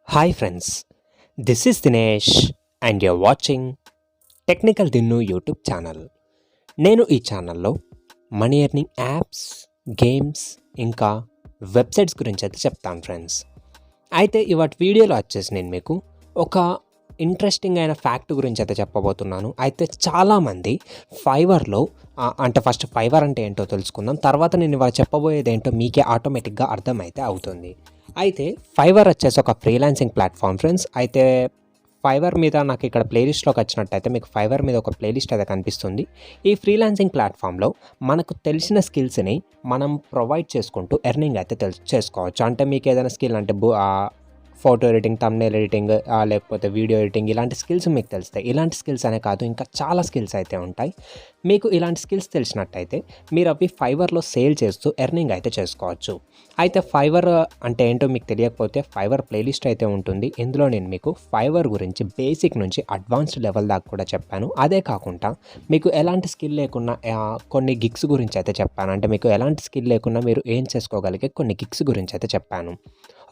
Hi friends, this is Dinesh and you're watching Technicaldinnu YouTube channel. నేను ఈ ఛానల్లో money earning apps, games ఇంకా websites గురించి అయితే చెప్తాను ఫ్రెండ్స్. అయితే ఇవాటి వీడియోలో వచ్చేసి నేను మీకు ఒక ఇంట్రెస్టింగ్ అయిన ఫ్యాక్ట్ గురించి అయితే చెప్పబోతున్నాను. అయితే చాలామంది ఫైవర్లో అంటే ఫస్ట్ ఫైవర్ అంటే ఏంటో తెలుసుకుందాం. తర్వాత నేను ఇవాళ చెప్పబోయేది ఏంటో మీకే ఆటోమేటిక్గా అర్థమైతే అవుతుంది. అయితే ఫైవర్ వచ్చేసి ఒక ఫ్రీలాన్సింగ్ ప్లాట్ఫామ్ ఫ్రెండ్స్. అయితే ఫైవర్ మీద నాకు ఇక్కడ ప్లేలిస్ట్లోకి వచ్చినట్టయితే మీకు ఫైవర్ మీద ఒక ప్లేలిస్ట్ అయితే కనిపిస్తుంది. ఈ ఫ్రీలాన్సింగ్ ప్లాట్ఫామ్లో మనకు తెలిసిన స్కిల్స్ని మనం ప్రొవైడ్ చేసుకుంటూ ఎర్నింగ్ అయితే చేసుకోవచ్చు. అంటే మీకు ఏదైనా స్కిల్ అంటే ఫోటో ఎడిటింగ్, థంబ్నెయిల్ ఎడిటింగ్, లేకపోతే వీడియో ఎడిటింగ్, ఇలాంటి స్కిల్స్ మీకు తెలుస్తాయి. ఇలాంటి స్కిల్స్ అనే కాదు, ఇంకా చాలా స్కిల్స్ అయితే ఉంటాయి. మీకు ఇలాంటి స్కిల్స్ తెలిసినట్టయితే మీరు అవి ఫైవర్లో సేల్ చేస్తూ ఎర్నింగ్ అయితే చేసుకోవచ్చు. అయితే ఫైవర్ అంటే ఏంటో మీకు తెలియకపోతే ఫైవర్ ప్లేలిస్ట్ అయితే ఉంటుంది. ఇందులో నేను మీకు ఫైవర్ గురించి బేసిక్ నుంచి అడ్వాన్స్డ్ లెవెల్ దాకా కూడా చెప్పాను. అదే కాకుండా మీకు ఎలాంటి స్కిల్ లేకున్నా కొన్ని గిగ్స్ గురించి అయితే చెప్పాను. అంటే మీకు ఎలాంటి స్కిల్ లేకున్నా మీరు ఏం చేసుకోగలిగే కొన్ని గిగ్స్ గురించి అయితే చెప్పాను.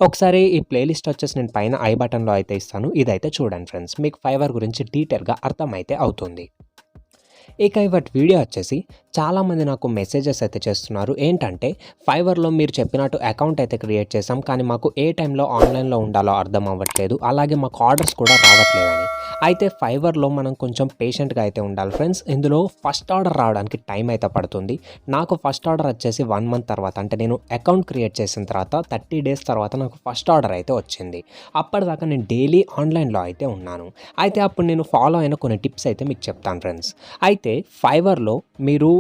ఒకసారి ఈ ప్లేలిస్ట్ వచ్చేసి నేను పైన ఐ బటన్లో అయితే ఇస్తాను. ఇదైతే చూడండి ఫ్రెండ్స్, మీకు ఫైవర్ గురించి డీటెయిల్గా అర్థమైతే అవుతుంది. ఇక ఇవాటి వీడియో వచ్చేసి చాలామంది నాకు మెసేజెస్ అయితే చేస్తున్నారు. ఏంటంటే ఫైవర్లో మీరు చెప్పినట్టు అకౌంట్ అయితే క్రియేట్ చేసాం, కానీ మాకు ఏ టైంలో ఆన్లైన్లో ఉండాలో అర్థం అవ్వట్లేదు, అలాగే మాకు ఆర్డర్స్ కూడా రావట్లేదని. అయితే ఫైవర్లో మనం కొంచెం పేషెంట్గా అయితే ఉండాలి ఫ్రెండ్స్. ఇందులో ఫస్ట్ ఆర్డర్ రావడానికి టైం అయితే పడుతుంది. నాకు ఫస్ట్ ఆర్డర్ వచ్చేసి 1 మంత్ తర్వాత, అంటే నేను అకౌంట్ క్రియేట్ చేసిన తర్వాత 30 డేస్ తర్వాత నాకు ఫస్ట్ ఆర్డర్ అయితే వచ్చింది. అప్పటిదాకా నేను డైలీ ఆన్లైన్లో అయితే ఉన్నాను. అయితే అప్పుడు నేను ఫాలో అయిన కొన్ని టిప్స్ అయితే మీకు చెప్తాను ఫ్రెండ్స్. అయితే ఫైవర్లో మీరు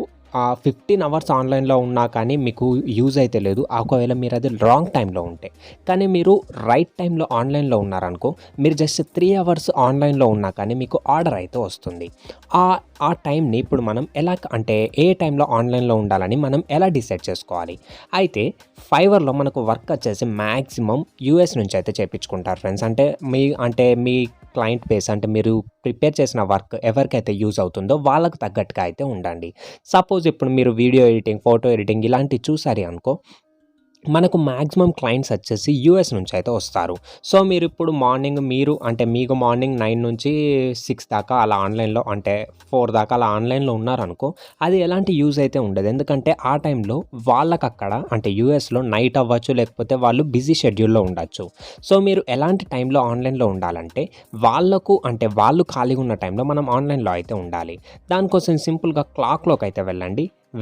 15 అవర్స్ ఆన్లైన్లో ఉన్నా కానీ మీకు యూజ్ అయితే లేదు. ఒకవేళ మీరు అది రాంగ్ టైంలో ఉంటే. కానీ మీరు రైట్ టైంలో ఆన్లైన్లో ఉన్నారనుకో, మీరు జస్ట్ 3 అవర్స్ ఆన్లైన్లో ఉన్నా కానీ మీకు ఆర్డర్ అయితే వస్తుంది. ఆ టైంని ఇప్పుడు మనం ఎలా, అంటే ఏ టైంలో ఆన్లైన్లో ఉండాలని మనం ఎలా డిసైడ్ చేసుకోవాలి. అయితే ఫైవర్లో మనకు వర్క్ వచ్చేసి మ్యాక్సిమం యూఎస్ నుంచి అయితే చేయించుకుంటారు ఫ్రెండ్స్. అంటే మీ క్లయింట్ బేస్, అంటే మీరు ప్రిపేర్ చేసిన వర్క్ ఎవరికైతే యూజ్ అవుతుందో వాళ్ళకు తగ్గట్టుగా అయితే ఉండండి. సపోజ్ ఇప్పుడు మీరు వీడియో ఎడిటింగ్, ఫోటో ఎడిటింగ్ ఇలాంటివి చూసారు అనుకో, మనకు మ్యాక్సిమం క్లయింట్స్ వచ్చేసి యూఎస్ నుంచి అయితే వస్తారు. సో మీరు ఇప్పుడు మీకు మార్నింగ్ 9 నుంచి 6 దాకా అలా ఆన్లైన్లో, అంటే 4 దాకా అలా ఆన్లైన్లో ఉన్నారనుకో, అది ఎలాంటి యూజ్ అయితే ఉండదు. ఎందుకంటే ఆ టైంలో వాళ్ళకి అక్కడ, అంటే యూఎస్లో నైట్ అవ్వచ్చు, లేకపోతే వాళ్ళు బిజీ షెడ్యూల్లో ఉండొచ్చు. సో మీరు ఎలాంటి టైంలో ఆన్లైన్లో ఉండాలంటే వాళ్ళు ఖాళీగా ఉన్న టైంలో మనం ఆన్లైన్లో అయితే ఉండాలి. దానికోసం సింపుల్గా క్లాక్లోకి అయితే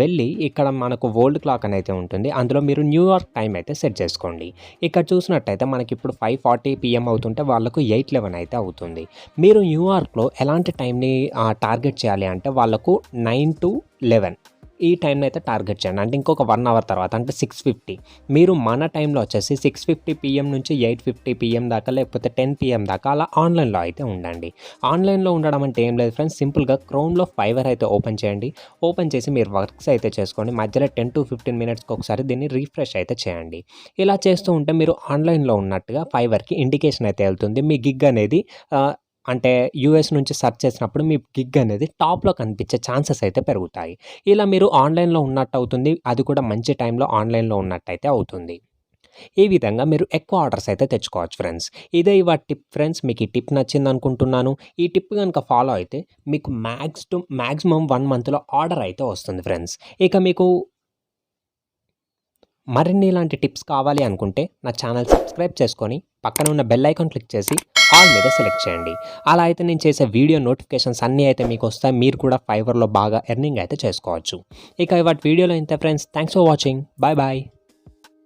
వెళ్ళి ఇక్కడ మనకు వరల్డ్ క్లాక్ అనేది ఉంటుంది. అందులో మీరు న్యూయార్క్ టైం అయితే సెట్ చేసుకోండి. ఇక్కడ చూసినట్టయితే మనకి ఇప్పుడు 5:40 PM అవుతుంటే వాళ్ళకు 8:11 అయితే అవుతుంది. మీరు న్యూయార్క్లో ఎలాంటి టైంని టార్గెట్ చేయాలి అంటే వాళ్ళకు 9 to 11 ఈ టైంని అయితే టార్గెట్ చేయండి. అంటే ఇంకొక 1 అవర్ తర్వాత, అంటే 6:50 మీరు మన టైంలో వచ్చేసి 6:50 PM నుంచి 8:50 PM దాకా, లేకపోతే 10 PM దాకా అలా ఆన్లైన్లో అయితే ఉండండి. ఆన్లైన్లో ఉండడం అంటే ఏం లేదు ఫ్రెండ్స్, సింపుల్గా క్రోమ్లో ఫైవర్ అయితే ఓపెన్ చేయండి. ఓపెన్ చేసి మీరు వర్క్స్ అయితే చేసుకోండి. మధ్యలో 10 to 15 మినిట్స్కి ఒకసారి దీన్ని రీఫ్రెష్ అయితే చేయండి. ఇలా చేస్తూ ఉంటే మీరు ఆన్లైన్లో ఉన్నట్టుగా ఫైవర్కి ఇండికేషన్ అయితే వెళ్తుంది. మీ గిగ్ అనేది అంటే యూఎస్ నుంచి సెర్చ్ చేసినప్పుడు మీ గిగ్ అనేది టాప్లో కనిపించే ఛాన్సెస్ అయితే పెరుగుతాయి. ఇలా మీరు ఆన్లైన్లో ఉన్నట్టు అవుతుంది, అది కూడా మంచి టైంలో ఆన్లైన్లో ఉన్నట్టయితే అవుతుంది. ఈ విధంగా మీరు ఎక్కువ ఆర్డర్స్ అయితే తెచ్చుకోవచ్చు ఫ్రెండ్స్. ఇదే ఇవాళ టిప్ ఫ్రెండ్స్. మీకు ఈ టిప్ నచ్చింది అనుకుంటున్నాను. ఈ టిప్ కనుక ఫాలో అయితే మీకు మ్యాక్సిమం 1 మంత్లో ఆర్డర్ అయితే వస్తుంది ఫ్రెండ్స్. ఇక మీకు మరిన్ని ఇలాంటి టిప్స్ కావాలి అనుకుంటే నా ఛానల్ సబ్స్క్రైబ్ చేసుకొని పక్కన ఉన్న బెల్ ఐకాన్ క్లిక్ చేసి ఆల్ మీద సెలెక్ట్ చేయండి. అలా అయితే నేను చేసే వీడియో నోటిఫికేషన్స్ అన్నీ అయితే మీకు వస్తాయి. మీరు కూడా ఫైవర్లో బాగా ఎర్నింగ్ అయితే చేసుకోవచ్చు. ఇక ఇవాటి వీడియోలో ఇంతే friends. Thanks for watching. Bye bye.